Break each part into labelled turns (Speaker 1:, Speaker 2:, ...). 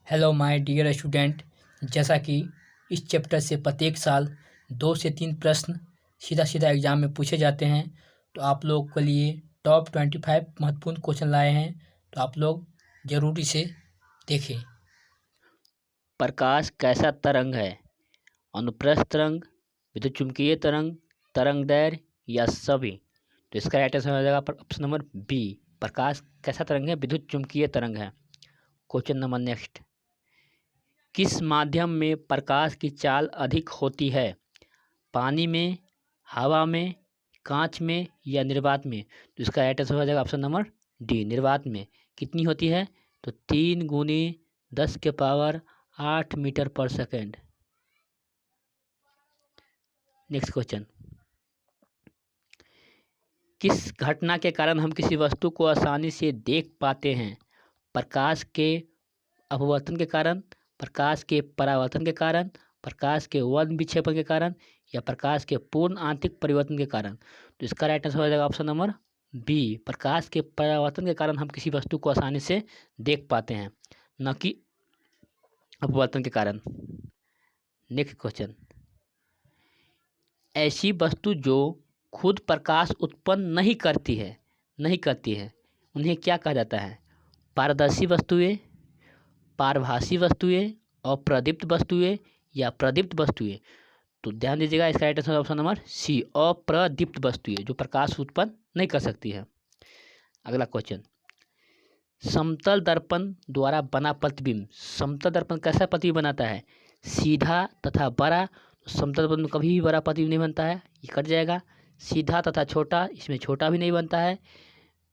Speaker 1: Hello my dear student. जैसा कि इस चैप्टर से प्रत्येक साल 2 से 3 प्रश्न सीधा सीधा एग्जाम में पूछे जाते हैं, तो आप लोग के लिए टॉप 25 महत्वपूर्ण क्वेश्चन लाए हैं, तो आप लोग जरूर इसे देखें।
Speaker 2: प्रकाश कैसा तरंग है? अनुप्रस्थ तरंग, विद्युत चुम्बकीय तरंग, तरंगदैर्घ्य या सभी? तो इसका राइट आंसर हो जाएगा ऑप्शन नंबर बी। प्रकाश कैसा तरंग है? विद्युत चुम्बकीय तरंग है। क्वेश्चन नंबर नेक्स्ट, किस माध्यम में प्रकाश की चाल अधिक होती है? पानी में, हवा में, कांच में या निर्वात में? तो इसका राइट आंसर हो जाएगा ऑप्शन नंबर डी, निर्वात में। कितनी होती है? तो 3 गुनी 10 के पावर 8 मीटर पर सेकेंड। नेक्स्ट क्वेश्चन, किस घटना के कारण हम किसी वस्तु को आसानी से देख पाते हैं? प्रकाश के अपवर्तन के कारण, प्रकाश के परावर्तन के कारण, प्रकाश के वर्ण विक्षेपण के कारण या प्रकाश के पूर्ण आंतरिक परिवर्तन के कारण? तो इसका राइट आंसर हो जाएगा ऑप्शन नंबर बी, प्रकाश के परावर्तन के कारण हम किसी वस्तु को आसानी से देख पाते हैं, न कि अपवर्तन के कारण। नेक्स्ट क्वेश्चन, ऐसी वस्तु जो खुद प्रकाश उत्पन्न नहीं करती है उन्हें क्या कहा जाता है? पारदर्शी वस्तुएं, पारभासी वस्तुएं, अप्रदीप्त वस्तुएं या प्रदीप्त वस्तुएं? तो ध्यान दीजिएगा, इसका right answer option number C, अप्रदीप्त वस्तुएं, जो प्रकाश उत्पन्न नहीं कर सकती है। अगला क्वेश्चन, समतल दर्पण द्वारा बना प्रतिबिंब। समतल दर्पण कैसा प्रतिबिंब बनाता है? सीधा तथा बड़ा। समतल दर्पण में कभी भी बड़ा प्रतिबिंब नहीं बनता है, ये कट जाएगा। सीधा तथा छोटा, इसमें छोटा भी नहीं बनता है।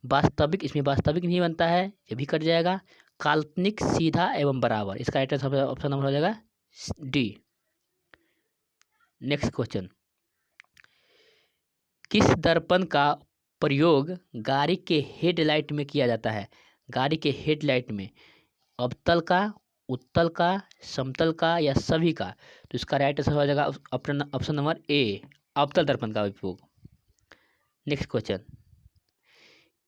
Speaker 2: वास्तविक, इसमें वास्तविक नहीं बनता है, ये भी कट जाएगा। काल्पनिक, सीधा एवं बराबर, इसका राइट आंसर ऑप्शन नंबर हो जाएगा डी। नेक्स्ट क्वेश्चन, किस दर्पण का प्रयोग गाड़ी के हेडलाइट में किया जाता है? गाड़ी के हेडलाइट में अवतल का, उत्तल का, समतल का या सभी का? तो इसका राइट आंसर हो जाएगा ऑप्शन नंबर ए, अवतल दर्पण का उपयोग। नेक्स्ट क्वेश्चन,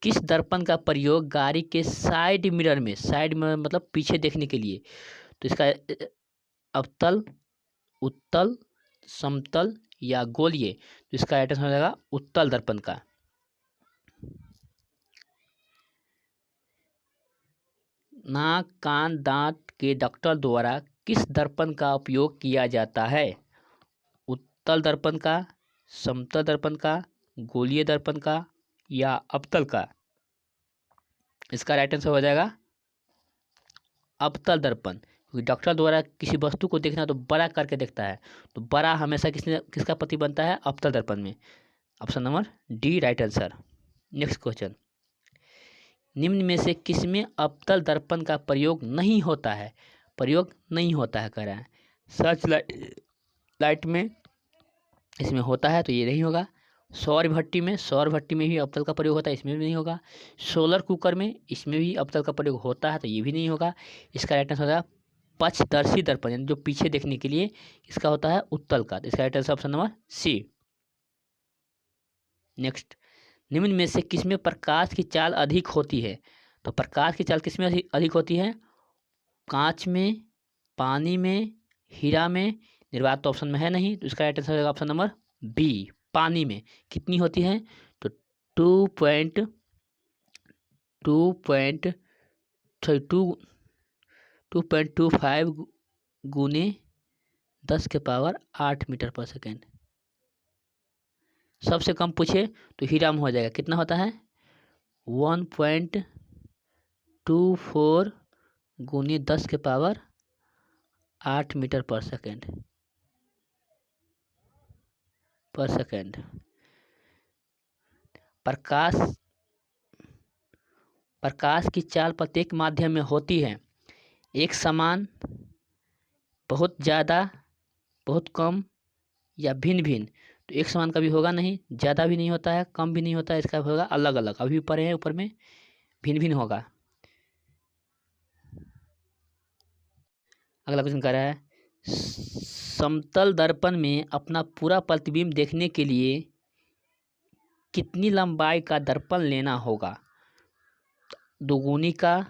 Speaker 2: किस दर्पण का प्रयोग गाड़ी के साइड मिरर मतलब पीछे देखने के लिए? तो इसका अवतल, उत्तल, समतल या गोलीय? तो इसका राइट आंसर हो जाएगा उत्तल दर्पण का। नाक, कान, दांत के डॉक्टर द्वारा किस दर्पण का उपयोग किया जाता है? उत्तल दर्पण का, समतल दर्पण का, गोलीय दर्पण का या अवतल का? इसका राइट आंसर हो जाएगा अवतल दर्पण, क्योंकि डॉक्टर द्वारा किसी वस्तु को देखना तो बड़ा करके देखता है, तो बड़ा हमेशा किसका प्रति बनता है? अवतल दर्पण में। Option number D right answer. Next question, निम्न में से किसमें अवतल दर्पण का प्रयोग नहीं होता है? प्रयोग नहीं होता है कह रहा है। सर्च लाइट में इसमें होता है, तो ये नहीं होगा। सौर भट्टी में भी अवतल का प्रयोग होता है, इसमें भी नहीं होगा। सोलर कुकर में, इसमें भी अवतल का प्रयोग होता है, तो ये भी नहीं होगा। इसका राइट आंसर होगा पक्षदर्शी दर्पण, यानी जो पीछे देखने के लिए इसका होता है उत्तल का। इसका right answer option number C. Next, निम्न में से किसमें प्रकाश की चाल अधिक होती है? तो प्रकाश की चाल किसमें अधिक होती है? कांच में, पानी में, हीरा में, निर्वात तो ऑप्शन में है नहीं, तो इसका राइट आंसर होगा ऑप्शन नंबर बी, पानी में। कितनी होती है? तो 2.25 गुने 10 के पावर 8 मीटर पर सेकेंड। सबसे कम पूछे तो हीरा में हो जाएगा, कितना होता है? 1.24 गुने 10 के पावर 8 मीटर पर सेकेंड। प्रकाश की चाल प्रत्येक माध्यम में होती है एक समान, बहुत ज़्यादा, बहुत कम या भिन्न भिन्न। तो एक समान कभी होगा नहीं, ज़्यादा भी नहीं होता है, कम भी नहीं होता है, इसका होगा अलग अलग। अभी पढ़े हैं ऊपर में, भिन्न भिन्न होगा। अगला क्वेश्चन कह रहा है, समतल दर्पण में अपना पूरा प्रतिबिंब देखने के लिए कितनी लंबाई का दर्पण लेना होगा? दोगुनी का,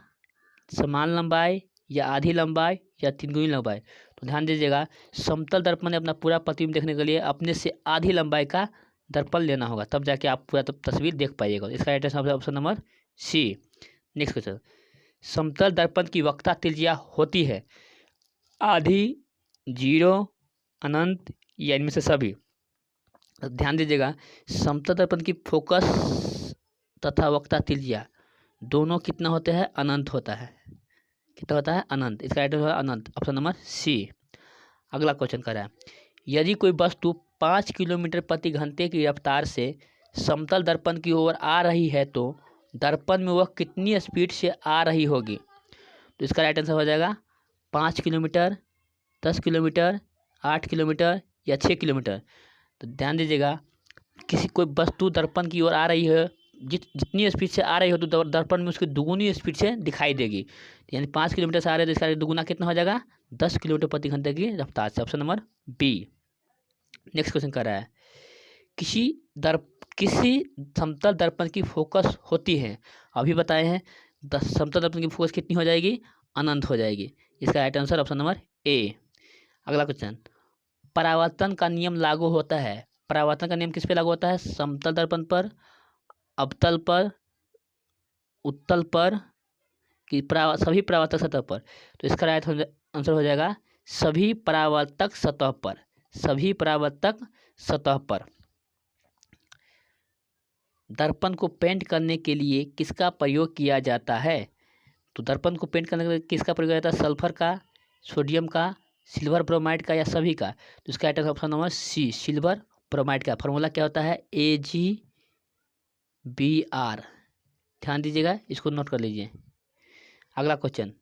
Speaker 2: समान लंबाई या आधी लंबाई या 3 गुनी लंबाई। तो ध्यान दीजिएगा, समतल दर्पण में अपना पूरा प्रतिबिंब देखने के लिए अपने से आधी लंबाई का दर्पण लेना होगा, तब जाके आप पूरा तस्वीर देख पाइएगा। इसका right answer option number C. Next question, समतल दर्पण की वक्रता त्रिज्या होती है आधी, 0, अनंत या इनमें से सभी। ध्यान दीजिएगा, समतल दर्पण की फोकस तथा वक्रता त्रिज्या दोनों कितना होते हैं? अनंत होता है। कितना होता है? अनंत। इसका राइट आंसर अनंत, ऑप्शन नंबर सी। अगला क्वेश्चन कर रहा है, यदि कोई वस्तु 5 किलोमीटर प्रति घंटे की रफ्तार से समतल दर्पण की ओर आ रही है तो दर्पण में वह कितनी स्पीड से आ रही होगी? तो इसका राइट आंसर हो जाएगा 5 किलोमीटर, 10 किलोमीटर, 8 किलोमीटर या 6 किलोमीटर। तो ध्यान दीजिएगा, किसी कोई वस्तु दर्पण की ओर आ रही है, जितनी स्पीड से आ रही हो तो दर्पण में उसकी दुगुनी स्पीड से दिखाई देगी। यानी 5 किलोमीटर से आ रहे हैं तो इसका दुगुना कितना हो जाएगा? 10 किलोमीटर प्रति घंटे की रफ्तार से, option number B. Next question कर रहा है, किसी समतल दर्पण की फोकस होती है, अभी बताए हैं, समतल दर्पण की फोकस कितनी हो जाएगी? अनंत हो जाएगी। इसका right answer option number A. अगला क्वेश्चन, परावर्तन का नियम लागू होता है। परावर्तन का नियम किस पे लागू होता है? समतल दर्पण पर, अवतल पर, उत्तल पर कि सभी परावर्तक सतह पर? तो इसका राइट आंसर हो जाएगा सभी परावर्तक सतह पर। सभी परावर्तक सतह पर। दर्पण को पेंट करने के लिए किसका प्रयोग किया जाता है? तो दर्पण को पेंट करने के लिए किसका प्रयोग किया जाता है? सल्फर का, सोडियम का, सिल्वर ब्रोमाइड का या सभी का? तो इसका right answer option number C, silver bromide का। फॉर्मूला क्या होता है? AgBr। ध्यान दीजिएगा, इसको नोट कर लीजिए। अगला क्वेश्चन,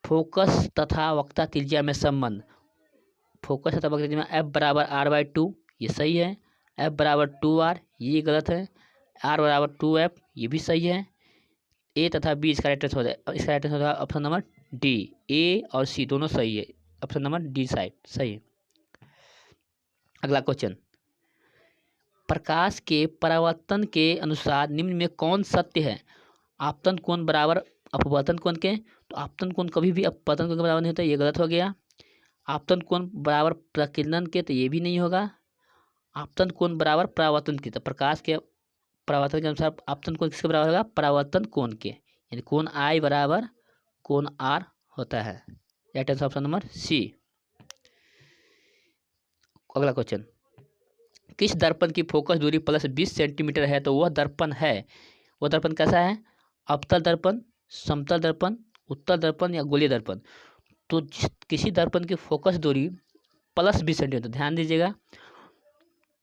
Speaker 2: फोकस तथा वक्रता त्रिज्या में संबंध। फोकस तथा वक्रता त्रिज्या में F बराबर R/2, ये सही है। F बराबर 2R, ये गलत है। R बराबर 2F, ये भी सही है। ए तथा बी इसका राइट आंसर हो जाए। इसका right answer option number D, A और सी दोनों सही है। ऑप्शन नंबर डी साइड सही है। अगला क्वेश्चन, प्रकाश के परावर्तन के अनुसार निम्न में कौन सत्य है? आपतन कोण बराबर अपवर्तन कोण के। तो आपतन कोण कभी भी अपवर्तन कोण के बराबर नहीं होता, ये गलत हो गया। आपतन कोण बराबर प्रकीर्णन के, तो ये भी नहीं होगा। आपतन कोण बराबर परावर्तन के, तो प्रकाश के परावर्तन के अनुसार आपतन कोण किसके बराबर होगा? परावर्तन कोण के। यानी कोण I बराबर कोण R होता है। Right answer option number C. अगला क्वेश्चन, किस दर्पण की फोकस दूरी +20 सेंटीमीटर है तो वह दर्पण है? वह दर्पण कैसा है? अवतल दर्पण, समतल दर्पण, उत्तल दर्पण या गोलीय दर्पण? तो किसी दर्पण की फोकस दूरी +20 सेंटीमीटर, ध्यान दीजिएगा,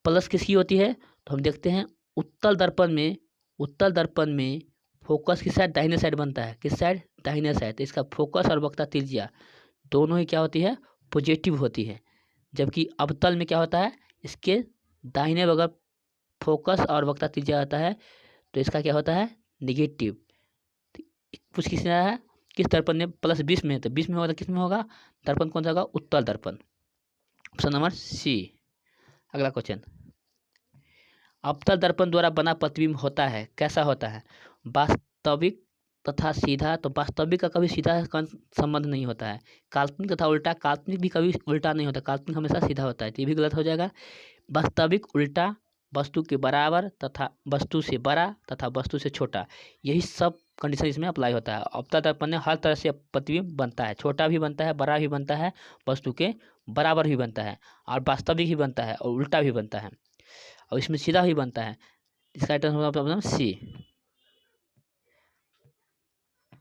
Speaker 2: प्लस किसकी होती है? तो हम देखते हैं उत्तल दर्पण में फोकस किस साइड? दाहिने साइड बनता है। किस साइड? दाहिने साइड। तो इसका फोकस और वक्रता त्रिज्या दोनों ही क्या होती है? पॉजिटिव होती है। जबकि अवतल में क्या होता है? इसके दाहिने बगल फोकस और वक्रता त्रिज्या होता है, तो इसका क्या होता है? निगेटिव। कुछ किस रहा है, किस दर्पण में +20 में, तो 20 में होगा तो किस में होगा? दर्पण कौन सा होगा? उत्तल दर्पण, ऑप्शन नंबर सी। अगला क्वेश्चन, अवतल दर्पण द्वारा बना प्रतिबिंब होता है, कैसा होता है? वास्तविक तथा सीधा। तो वास्तविक का कभी सीधा संबंध नहीं होता है। काल्पनिक तथा उल्टा, काल्पनिक भी कभी उल्टा नहीं होता, काल्पनिक हमेशा सीधा होता है, तो ये भी गलत हो जाएगा। वास्तविक, उल्टा, वस्तु के बराबर तथा वस्तु से बड़ा तथा वस्तु से छोटा, यही सब कंडीशन इसमें अप्लाई होता है। अवतल दर्पण में हर तरह से प्रतिबिंब बनता है, छोटा भी बनता है, बड़ा भी बनता है, वस्तु के बराबर भी बनता है, और वास्तविक भी बनता है, और उल्टा भी बनता है, और इसमें सीधा भी बनता है। इसका आंसर सी।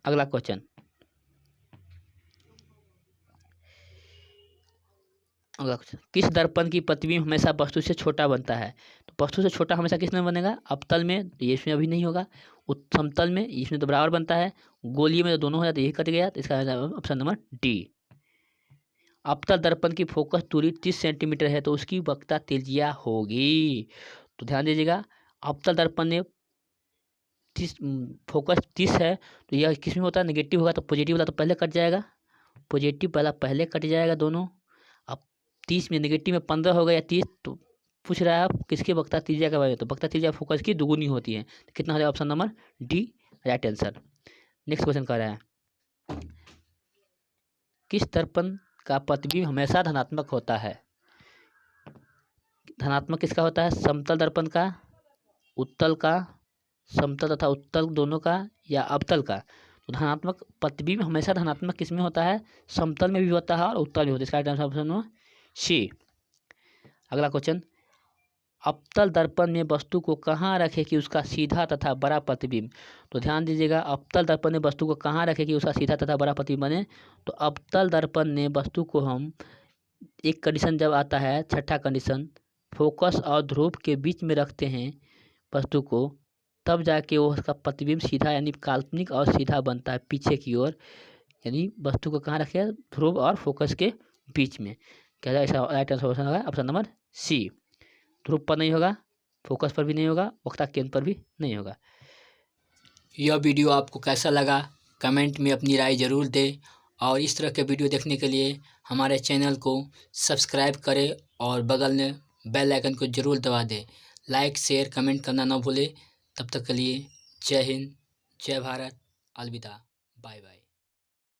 Speaker 2: अगला क्वेश्चन, किस दर्पण की प्रतिबिंब हमेशा वस्तु से छोटा बनता है? तो वस्तु से छोटा हमेशा किस में बनेगा? अवतल में, तो ये इसमें अभी नहीं होगा। समतल में, इसमें तो बराबर बनता है। गोलीय में तो दोनों हो जाते, यही कट गया, तो इसका ऑप्शन नंबर डी। अवतल दर्पण की फोकस दूरी 30 सेंटीमीटर है तो उसकी वक्रता त्रिज्या होगी। तो ध्यान दीजिएगा, अवतल दर्पण में 30 फोकस 30 है, तो यह किस में होता है? नेगेटिव होगा, तो पॉजिटिव वाला तो पहले कट जाएगा, पॉजिटिव वाला पहले कट जाएगा दोनों। अब 30 में नेगेटिव में 15 हो गया, 30, तो पूछ रहा है आप किसकी वक्रता त्रिज्या का बारे में, तो वक्रता त्रिज्या फोकस की दुगुनी होती है। तो कितना हो जाएगा? Option number D right answer. Next question कर रहा है, किस दर्पण का प्रतिबिंब हमेशा धनात्मक होता है? धनात्मक किसका होता है? समतल दर्पण का, उत्तल का, समतल तथा उत्तल दोनों का, या अवतल का? तो धनात्मक प्रतिबिंब हमेशा धनात्मक किस में होता है? समतल में भी होता है और उत्तल में होता है। इसका राइट आंसर ऑप्शन सी। अगला क्वेश्चन, अवतल दर्पण में वस्तु को कहाँ रखें कि उसका सीधा तथा बड़ा प्रतिबिंब? तो ध्यान दीजिएगा, अवतल दर्पण में वस्तु को कहाँ रखें कि उसका सीधा तथा बड़ा प्रतिबिंब बने? तो अवतल दर्पण में वस्तु को हम एक कंडीशन जब आता है, छठा कंडीशन, फोकस और ध्रुव के बीच में रखते हैं वस्तु को, तब जाके वो उसका प्रतिबिंब सीधा यानी काल्पनिक और सीधा बनता है पीछे की ओर। यानी वस्तु को कहाँ रखे? ध्रुव और फोकस के बीच में। क्या ऐसा राइट आंसर होगा? Option number C. ध्रुव पर नहीं होगा, फोकस पर भी नहीं होगा, वक्ता केंद्र पर भी नहीं होगा।
Speaker 1: यह वीडियो आपको कैसा लगा कमेंट में अपनी राय ज़रूर दें और इस तरह के वीडियो देखने के लिए हमारे चैनल को सब्सक्राइब करें और बगल में बेल आइकन को ज़रूर दबा दें। लाइक शेयर कमेंट करना ना भूलें। तब तक के लिए जय हिंद, जय भारत, अलविदा, बाय बाय।